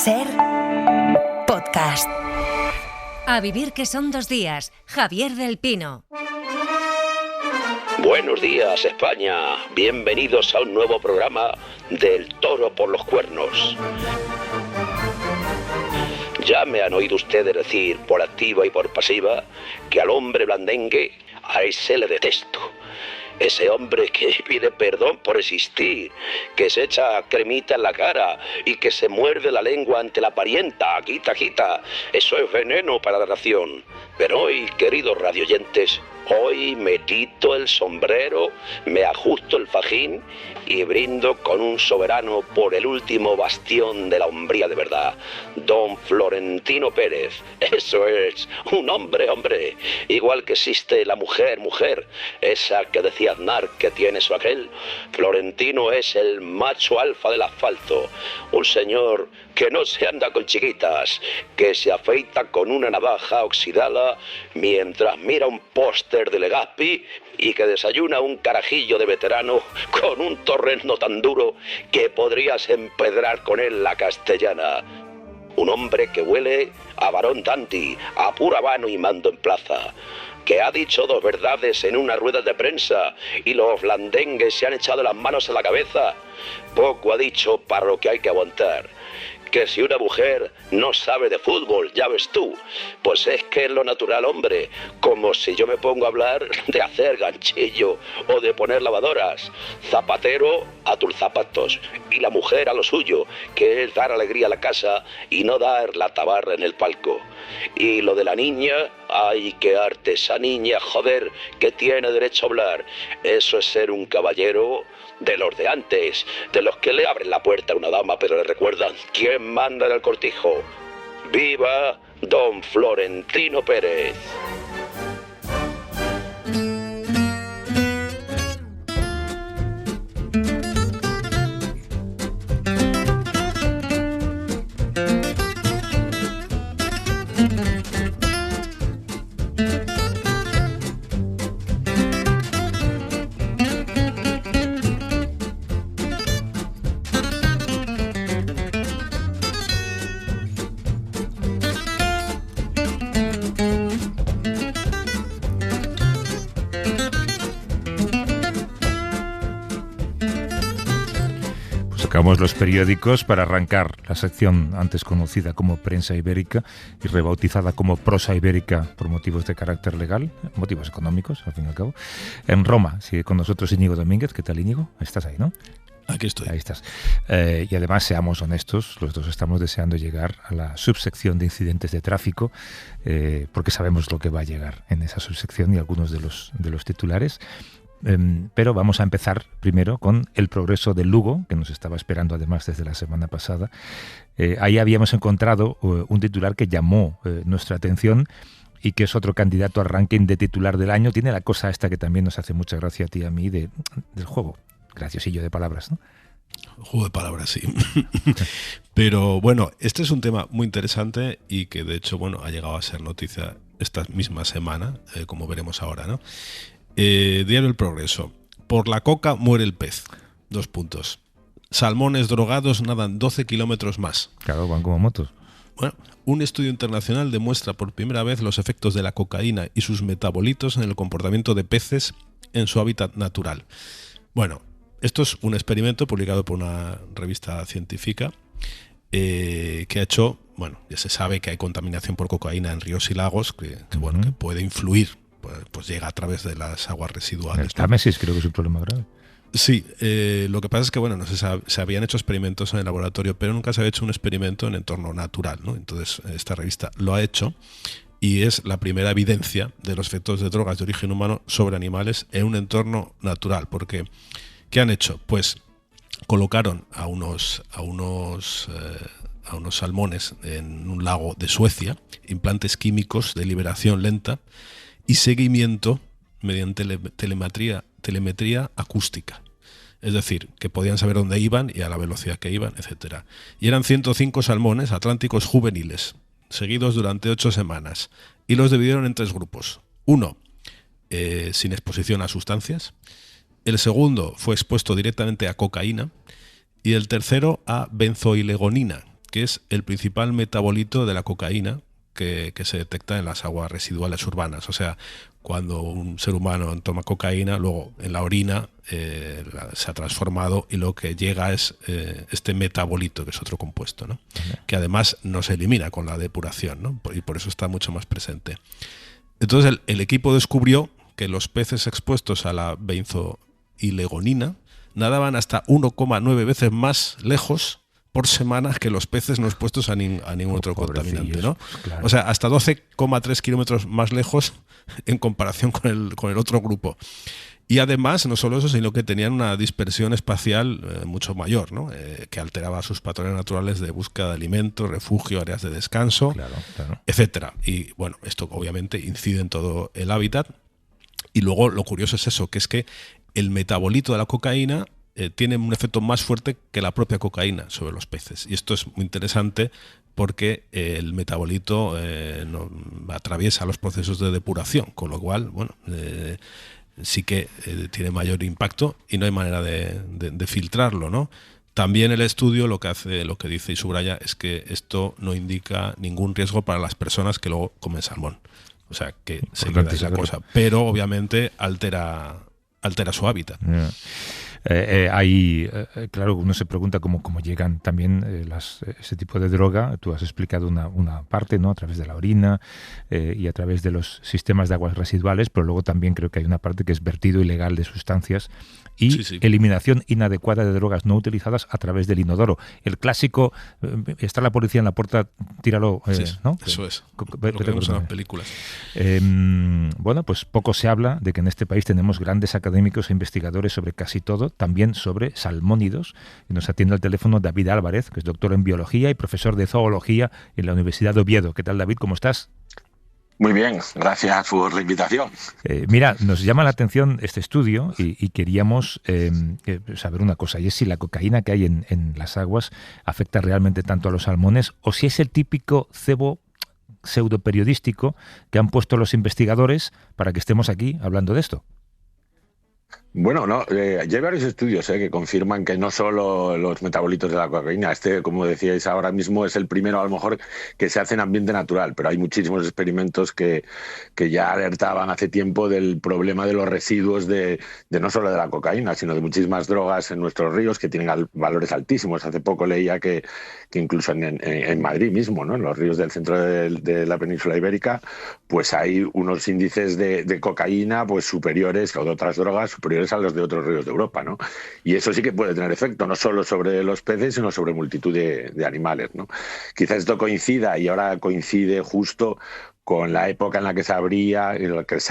SER Podcast. A vivir que son 2 días. Javier del Pino. Buenos días, España. Bienvenidos a un nuevo programa del Toro por los Cuernos. Ya me han oído ustedes decir, por activa y por pasiva, que al hombre blandengue, a ese le detesto. Ese hombre que pide perdón por existir, que se echa cremita en la cara y que se muerde la lengua ante la parienta, quita, eso es veneno para la nación. Pero hoy, queridos radioyentes, hoy me quito el sombrero, me ajusto el fajín y brindo con un soberano por el último bastión de la hombría de verdad, don Florentino Pérez. Eso es, un hombre, igual que existe la mujer, esa que decía Aznar que tiene su aquel. Florentino es el macho alfa del asfalto, un señor que no se anda con chiquitas, que se afeita con una navaja oxidada mientras mira un póster de Legazpi y que desayuna un carajillo de veterano con un torrezno tan duro que podrías empedrar con él la castellana. Un hombre que huele a varón dandy, a puro habano y mando en plaza, que ha dicho 2 verdades en una rueda de prensa y los blandengues se han echado las manos a la cabeza. Poco ha dicho para lo que hay que aguantar. Que si una mujer no sabe de fútbol, ya ves tú, pues es que es lo natural, hombre, como si yo me pongo a hablar de hacer ganchillo o de poner lavadoras. Zapatero a tus zapatos y la mujer a lo suyo, que es dar alegría a la casa y no dar la tabarra en el palco. Y lo de la niña, ay, qué arte esa niña, joder, que tiene derecho a hablar. Eso es ser un caballero de los de antes, de los que le abren la puerta a una dama pero le recuerdan quién manda en el cortijo. ¡Viva don Florentino Pérez! Sacamos los periódicos para arrancar la sección antes conocida como Prensa Ibérica y rebautizada como Prosa Ibérica por motivos de carácter legal, motivos económicos, al fin y al cabo. En Roma sigue con nosotros Íñigo Domínguez. ¿Qué tal, Íñigo? Estás ahí, ¿no? Aquí estoy. Ahí estás. Y además, seamos honestos, los dos estamos deseando llegar a la subsección de incidentes de tráfico, porque sabemos lo que va a llegar en esa subsección y algunos de los titulares. Pero vamos a empezar primero con el progreso del Lugo, que nos estaba esperando además desde la semana pasada. Ahí habíamos encontrado un titular que llamó nuestra atención y que es otro candidato al ranking de titular del año. Tiene la cosa esta que también nos hace mucha gracia a ti y a mí del juego, graciosillo de palabras, ¿no? Juego de palabras, sí. Pero bueno, este es un tema muy interesante y que de hecho, bueno, ha llegado a ser noticia esta misma semana, como veremos ahora, ¿no? Diario El Progreso. Por la coca muere el pez. 2 puntos. Salmones drogados nadan 12 kilómetros más. Claro, van como motos. Bueno, un estudio internacional demuestra por primera vez los efectos de la cocaína y sus metabolitos en el comportamiento de peces en su hábitat natural. Bueno, esto es un experimento publicado por una revista científica que ha hecho, bueno, ya se sabe que hay contaminación por cocaína en ríos y lagos que puede influir, pues llega a través de las aguas residuales. El Támesis creo que es un problema grave. Sí, lo que pasa es que bueno, no se habían hecho experimentos en el laboratorio, pero nunca se había hecho un experimento en entorno natural, ¿no? Entonces esta revista lo ha hecho y es la primera evidencia de los efectos de drogas de origen humano sobre animales en un entorno natural. Porque ¿qué han hecho? Pues colocaron a unos salmones en un lago de Suecia, implantes químicos de liberación lenta y seguimiento mediante telemetría acústica. Es decir, que podían saber dónde iban y a la velocidad que iban, etc. Y eran 105 salmones atlánticos juveniles, seguidos durante 8 semanas. Y los dividieron en 3 grupos. Uno, sin exposición a sustancias. El segundo fue expuesto directamente a cocaína. Y el tercero a benzoilegonina, que es el principal metabolito de la cocaína que se detecta en las aguas residuales urbanas. O sea, cuando un ser humano toma cocaína, luego en la orina se ha transformado y lo que llega es este metabolito, que es otro compuesto, ¿no? Que además no se elimina con la depuración, ¿no? Y por eso está mucho más presente. Entonces el equipo descubrió que los peces expuestos a la benzoilegonina nadaban hasta 1,9 veces más lejos por semana que los peces no expuestos a ningún otro contaminante, ¿no? Claro. O sea, hasta 12,3 kilómetros más lejos en comparación con el otro grupo. Y además, no solo eso, sino que tenían una dispersión espacial mucho mayor, ¿no? Que alteraba sus patrones naturales de búsqueda de alimentos, refugio, áreas de descanso, claro. Etcétera. Y bueno, esto obviamente incide en todo el hábitat. Y luego lo curioso es eso, que es que el metabolito de la cocaína tiene un efecto más fuerte que la propia cocaína sobre los peces. Y esto es muy interesante porque el metabolito no atraviesa los procesos de depuración, con lo cual, bueno, sí que tiene mayor impacto y no hay manera de filtrarlo, ¿no? También el estudio lo que dice y subraya es que esto no indica ningún riesgo para las personas que luego comen salmón. O sea, que se queda esa cosa. Pero obviamente altera su hábitat. Yeah. Claro, uno se pregunta cómo llegan también ese tipo de droga. Tú has explicado una parte, ¿no? A través de la orina y a través de los sistemas de aguas residuales, pero luego también creo que hay una parte que es vertido ilegal de sustancias y eliminación inadecuada de drogas no utilizadas a través del inodoro. El clásico, está la policía en la puerta, tíralo, ¿no? Eso es, lo que vemos en las películas. Bueno, pues poco se habla de que en este país tenemos grandes académicos e investigadores sobre casi todo, también sobre salmónidos. Y nos atiende al teléfono David Álvarez, que es doctor en biología y profesor de zoología en la Universidad de Oviedo. ¿Qué tal, David? ¿Cómo estás? Muy bien, gracias por la invitación. Mira, nos llama la atención este estudio y queríamos saber una cosa, y es si la cocaína que hay en las aguas afecta realmente tanto a los salmones o si es el típico cebo pseudoperiodístico que han puesto los investigadores para que estemos aquí hablando de esto. Bueno, no, ya hay varios estudios que confirman que no solo los metabolitos de la cocaína, como decíais ahora mismo, es el primero a lo mejor que se hace en ambiente natural, pero hay muchísimos experimentos que ya alertaban hace tiempo del problema de los residuos de no solo de la cocaína, sino de muchísimas drogas en nuestros ríos que tienen valores altísimos. Hace poco leía que incluso en Madrid mismo, ¿no? En los ríos del centro de la península ibérica, pues hay unos índices de cocaína pues superiores, o de otras drogas superiores a los de otros ríos de Europa, ¿no? Y eso sí que puede tener efecto, no solo sobre los peces, sino sobre multitud de animales, ¿no? Quizás esto coincida, y ahora coincide justo con la época en la que se ha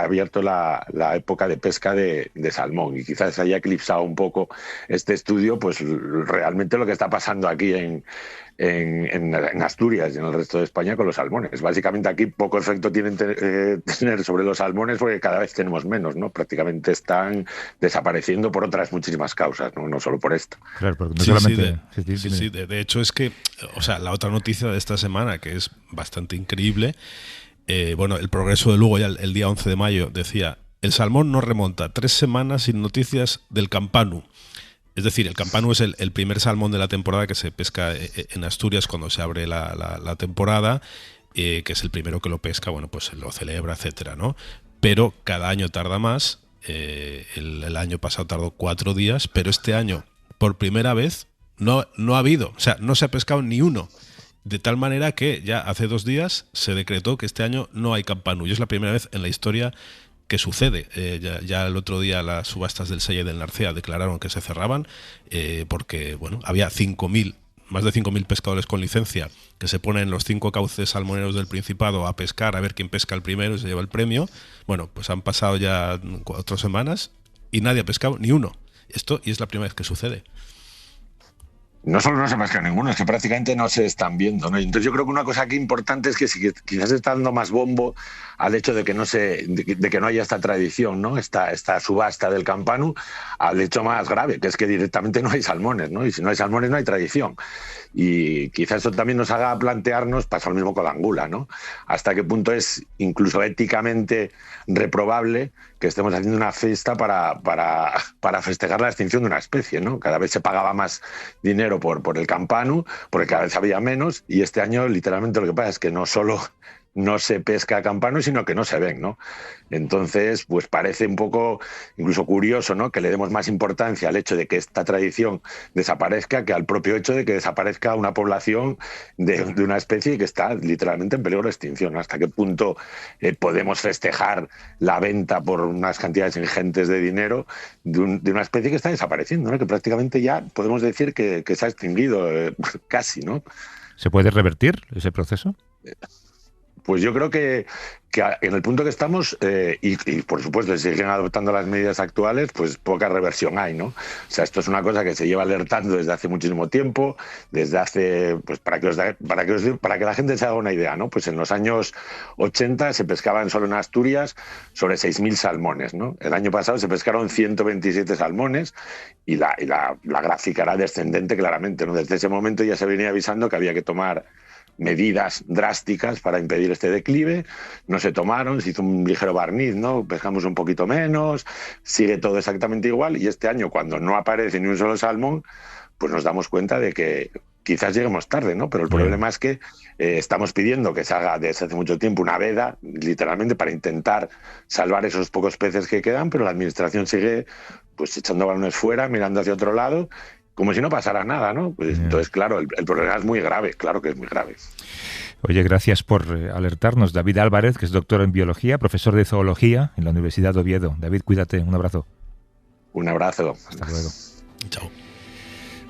abierto la época de pesca de salmón, y quizás se haya eclipsado un poco este estudio, pues realmente lo que está pasando aquí en Asturias y en el resto de España con los salmones. Básicamente aquí poco efecto tienen tener sobre los salmones porque cada vez tenemos menos, ¿no? Prácticamente están desapareciendo por otras muchísimas causas, no solo por esto. Claro, porque no solamente... Sí, de hecho es que, o sea, la otra noticia de esta semana que es bastante increíble, bueno, el Progreso de Lugo ya el día 11 de mayo decía: el salmón no remonta 3 semanas sin noticias del campanu. Es decir, el campanu es el primer salmón de la temporada que se pesca en Asturias cuando se abre la temporada, que es el primero que lo pesca, bueno, pues lo celebra, etcétera, ¿no? Pero cada año tarda más. El año pasado tardó 4 días, pero este año, por primera vez, no ha habido, o sea, no se ha pescado ni uno. De tal manera que ya hace 2 días se decretó que este año no hay campanu. Y es la primera vez en la historia que sucede. Ya el otro día las subastas del Sella y del Narcea declararon que se cerraban porque bueno, había más de 5.000 pescadores con licencia que se ponen en los 5 cauces salmoneros del Principado a pescar, a ver quién pesca el primero y se lleva el premio. Bueno, pues han pasado ya 4 semanas y nadie ha pescado ni uno. Y es la primera vez que sucede. No solo no se pesca ninguno, es que prácticamente no se están viendo, ¿no? Entonces yo creo que una cosa aquí importante es que quizás se está dando más bombo al hecho de que no haya esta tradición, ¿no? Esta subasta del campanu, al hecho más grave, que es que directamente no hay salmones, ¿no? Y si no hay salmones no hay tradición. Y quizás eso también nos haga plantearnos, pasa lo mismo con la angula, ¿no? Hasta qué punto es incluso éticamente reprobable que estemos haciendo una fiesta para festejar la extinción de una especie, ¿no? Cada vez se pagaba más dinero dinero por el campanu, porque cada vez había menos, y este año literalmente lo que pasa es que no solo no se pesca a campanu, sino que no se ven, ¿no? Entonces, pues parece un poco incluso curioso, ¿no?, que le demos más importancia al hecho de que esta tradición desaparezca que al propio hecho de que desaparezca una población de una especie que está literalmente en peligro de extinción. ¿Hasta qué punto podemos festejar la venta por unas cantidades ingentes de dinero de una especie que está desapareciendo, ¿no?, que prácticamente ya podemos decir que se ha extinguido casi, ¿no? ¿Se puede revertir ese proceso? Pues yo creo que en el punto que estamos, y por supuesto si siguen adoptando las medidas actuales, pues poca reversión hay, ¿no? O sea, esto es una cosa que se lleva alertando desde hace muchísimo tiempo, desde hace, pues para que la gente se haga una idea, ¿no? Pues en los años 80 se pescaban solo en Asturias sobre 6.000 salmones, ¿no? El año pasado se pescaron 127 salmones y la gráfica era descendente claramente, ¿no? Desde ese momento ya se venía avisando que había que tomar medidas drásticas para impedir este declive. No se tomaron, se hizo un ligero barniz, ¿no? Pescamos un poquito menos, sigue todo exactamente igual, y este año, cuando no aparece ni un solo salmón, pues nos damos cuenta de que quizás lleguemos tarde, ¿no? Pero el problema es que estamos pidiendo que se haga desde hace mucho tiempo una veda, literalmente, para intentar salvar esos pocos peces que quedan, pero la administración sigue pues echando balones fuera, mirando hacia otro lado, como si no pasara nada, ¿no? Pues, entonces, claro, el problema es muy grave, claro que es muy grave. Oye, gracias por alertarnos. David Álvarez, que es doctor en biología, profesor de zoología en la Universidad de Oviedo. David, cuídate, un abrazo. Un abrazo. Hasta luego. Chao.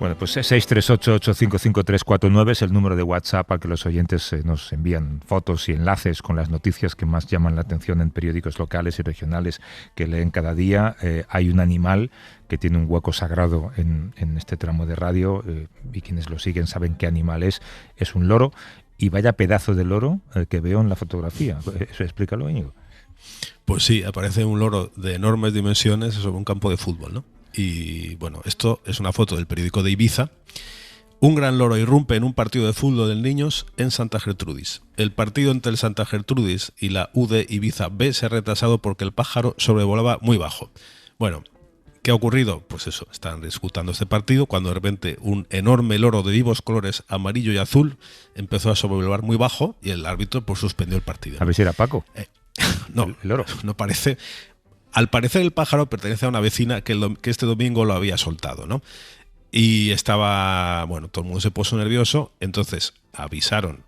Bueno, pues 638-855-349 es el número de WhatsApp al que los oyentes nos envían fotos y enlaces con las noticias que más llaman la atención en periódicos locales y regionales que leen cada día. Hay un animal que tiene un hueco sagrado en este tramo de radio, y quienes lo siguen saben qué animal es un loro, y vaya pedazo de loro que veo en la fotografía. Eso, explícalo, Íñigo. Pues sí, aparece un loro de enormes dimensiones sobre un campo de fútbol, ¿no? Y bueno, esto es una foto del periódico de Ibiza. Un gran loro irrumpe en un partido de fútbol de niños en Santa Gertrudis. El partido entre el Santa Gertrudis y la UD Ibiza B se ha retrasado porque el pájaro sobrevolaba muy bajo. Bueno, ¿qué ha ocurrido? Pues eso, están disputando este partido cuando de repente un enorme loro de vivos colores amarillo y azul empezó a sobrevolar muy bajo y el árbitro pues suspendió el partido. A ver si era Paco. No, el loro. No parece. Al parecer el pájaro pertenece a una vecina que este domingo lo había soltado, ¿no? Y estaba, bueno, todo el mundo se puso nervioso, entonces avisaron,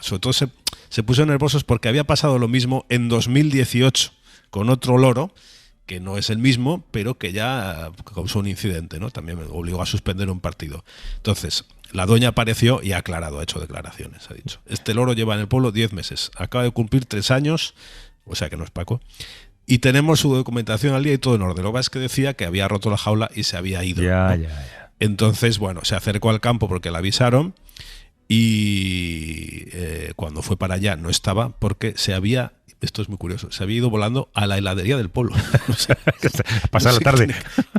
sobre todo se pusieron nerviosos porque había pasado lo mismo en 2018 con otro loro, que no es el mismo, pero que ya causó un incidente, ¿no? También me obligó a suspender un partido. Entonces, la dueña apareció y ha aclarado, ha hecho declaraciones, ha dicho. Este loro lleva en el pueblo 10 meses, acaba de cumplir 3 años, o sea que no es Paco, y tenemos su documentación al día y todo en orden. Lo que pasa es que decía que había roto la jaula y se había ido, ¿no? Ya. Entonces, bueno, se acercó al campo porque la avisaron y cuando fue para allá no estaba porque esto es muy curioso, se había ido volando a la heladería del pueblo. O sea, pasar la tarde.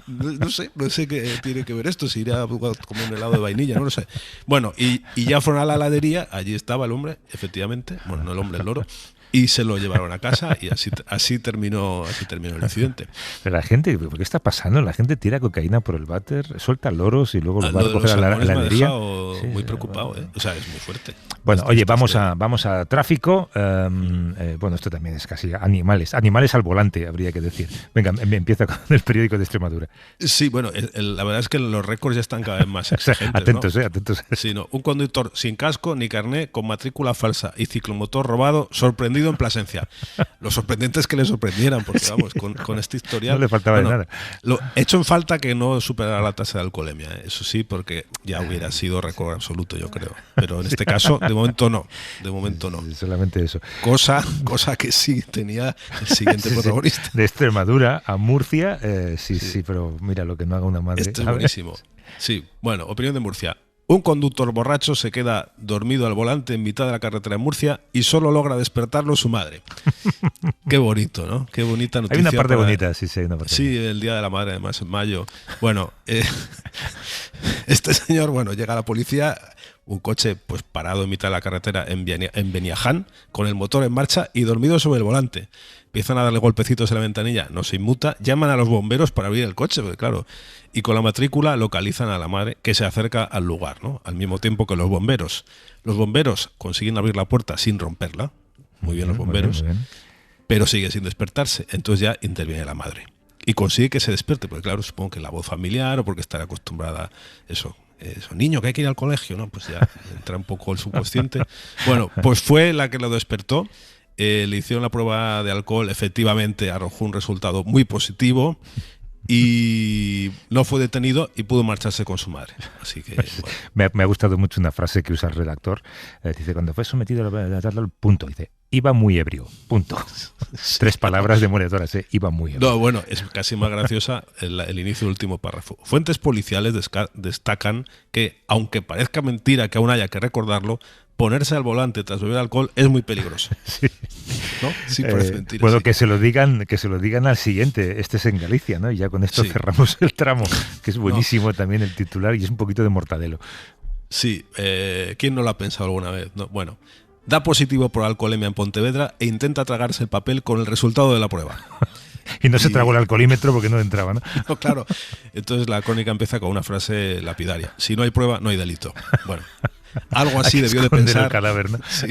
No sé qué tiene que ver esto, si irá a comer un helado de vainilla, no lo sé. Bueno, y ya fueron a la heladería, allí estaba el hombre, efectivamente, bueno, no el hombre, el loro, y se lo llevaron a casa y así terminó el incidente. Pero la gente, ¿por qué está pasando? La gente tira cocaína por el váter, suelta loros y luego los va a recoger a la heladería. Sí, muy preocupado, ¿eh? O sea, es muy fuerte. Bueno, oye, vamos a tráfico. Bueno, esto también es casi animales al volante, habría que decir. Venga, empieza con el periódico de Extremadura. Sí, bueno, la verdad es que los récords ya están cada vez más exigentes, atentos, ¿no? Atentos. Sí, no. Un conductor sin casco ni carné, con matrícula falsa y ciclomotor robado, sorprendido en Plasencia. Lo sorprendente es que le sorprendieran, porque vamos, con este historial... No le faltaba de nada. He hecho en falta que no superara la tasa de alcoholemia, ¿eh? Eso sí, porque ya hubiera sido récord absoluto, yo creo. Pero en este caso, de momento no. Solamente eso. Cosa que sí tenía el siguiente protagonista. De Extremadura a Murcia, sí, pero mira, lo que no haga una madre. Esto es buenísimo. Sí, bueno, opinión de Murcia. Un conductor borracho se queda dormido al volante en mitad de la carretera en Murcia y solo logra despertarlo su madre. Qué bonito, ¿no? Qué bonita noticia. Hay una parte bonita, sí, hay una parte. Sí, el Día de la Madre, además, en mayo. Bueno, este señor, llega a la policía, un coche pues parado en mitad de la carretera en Beniaján, con el motor en marcha y dormido sobre el volante. Empiezan a darle golpecitos en la ventanilla, no se inmuta, llaman a los bomberos para abrir el coche, porque claro, y con la matrícula localizan a la madre que se acerca al lugar, ¿no? Al mismo tiempo que los bomberos. Los bomberos consiguen abrir la puerta sin romperla, muy bien los bomberos, muy bien. Pero sigue sin despertarse, entonces ya interviene la madre. Y consigue que se despierte, porque claro, supongo que la voz familiar o porque estará acostumbrada eso, niño, que hay que ir al colegio, ¿no? Pues ya entra un poco el subconsciente. Bueno, pues fue la que lo despertó. Le hicieron la prueba de alcohol, efectivamente arrojó un resultado muy positivo y no fue detenido y pudo marcharse con su madre. Así que bueno. Me ha gustado mucho una frase que usa el redactor. Dice, cuando fue sometido al punto, dice, iba muy ebrio, punto. 3 palabras demoledoras, iba muy ebrio. No, bueno, es casi más graciosa el inicio del último párrafo. Fuentes policiales destacan que, aunque parezca mentira que aún haya que recordarlo, ponerse al volante tras beber alcohol es muy peligroso. Sí. ¿No? Sí, parece mentira. Bueno, sí. que se lo digan al siguiente. Este es en Galicia, ¿no? Y ya con esto cerramos el tramo, que es buenísimo también el titular y es un poquito de mortadelo. Sí, ¿quién no lo ha pensado alguna vez? No, bueno, da positivo por alcoholemia en Pontevedra e intenta tragarse el papel con el resultado de la prueba. Y no se tragó el alcoholímetro porque no entraba, ¿no? No, claro. Entonces la crónica empieza con una frase lapidaria. Si no hay prueba, no hay delito. Bueno, algo así debió de pensar. El cadáver, ¿no? Sí,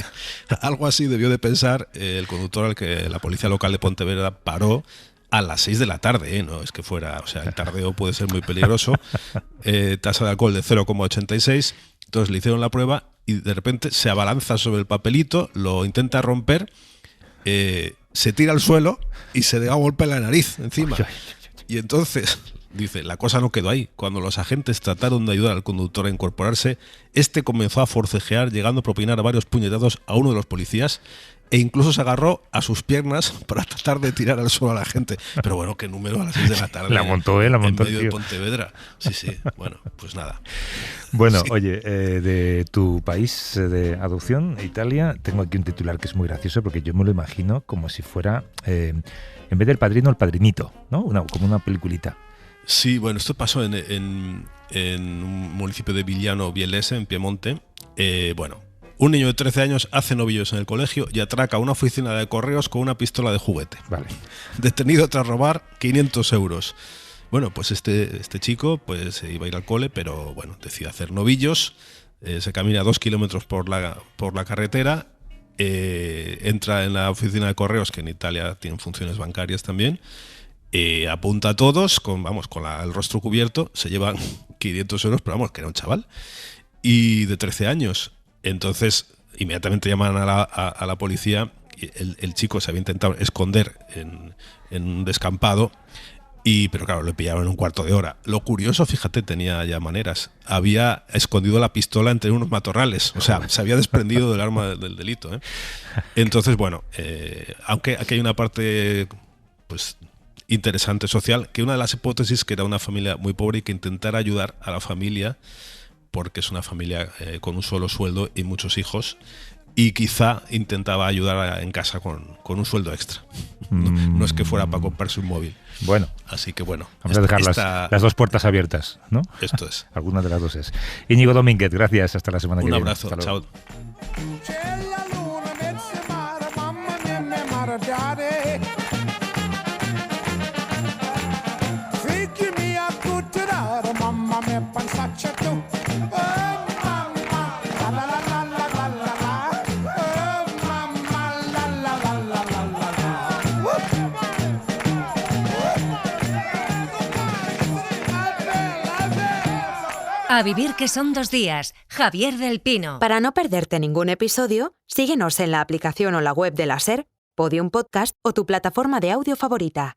algo así debió de pensar el conductor al que la policía local de Pontevedra paró a las 6 de la tarde, no es que fuera, o sea, el tardeo puede ser muy peligroso. Tasa de alcohol de 0,86. Entonces le hicieron la prueba y de repente se abalanza sobre el papelito, lo intenta romper, se tira al suelo y se da un golpe en la nariz encima. Y entonces, dice, la cosa no quedó ahí. Cuando los agentes trataron de ayudar al conductor a incorporarse, este comenzó a forcejear, llegando a propinar varios puñetazos a uno de los policías e incluso se agarró a sus piernas para tratar de tirar al suelo a la gente. Pero bueno, qué número a las 6 de la tarde. La montó, en montó medio de Pontevedra. Sí, sí. Bueno, pues nada. Bueno, Sí. oye, de tu país de adopción, Italia, tengo aquí un titular que es muy gracioso porque yo me lo imagino como si fuera, en vez del padrino, el padrinito, ¿no? Como una peliculita. Sí, bueno, esto pasó en un municipio de Villano Bielese, en Piemonte. Bueno, un niño de 13 años hace novillos en el colegio y atraca una oficina de correos con una pistola de juguete. Vale. Detenido tras robar 500 euros. Bueno, pues este chico pues iba a ir al cole, pero bueno, decide hacer novillos. Se camina 2 kilómetros por la carretera. Entra en la oficina de correos, que en Italia tienen funciones bancarias también. Apunta a todos con el rostro cubierto. Se llevan 500 euros, pero vamos, que era un chaval. Y de 13 años. Entonces, inmediatamente llaman a la policía. El chico se había intentado esconder en un descampado, pero claro, le pillaron en un cuarto de hora. Lo curioso, fíjate, tenía ya maneras. Había escondido la pistola entre unos matorrales. O sea, se había desprendido del arma del delito, ¿eh? Entonces, bueno, aunque aquí hay una parte pues interesante social, que una de las hipótesis que era una familia muy pobre y que intentara ayudar a la familia, porque es una familia con un solo sueldo y muchos hijos, y quizá intentaba ayudar en casa con un sueldo extra. No es que fuera para comprarse un móvil. Bueno. Así que bueno. Vamos a dejar las 2 puertas abiertas, ¿no? Esto es. Alguna de las 2 es. Íñigo Domínguez, gracias. Hasta la semana que viene. Un abrazo. Chao. A vivir que son 2 días. Javier del Pino. Para no perderte ningún episodio, síguenos en la aplicación o la web de la SER, Podium Podcast o tu plataforma de audio favorita.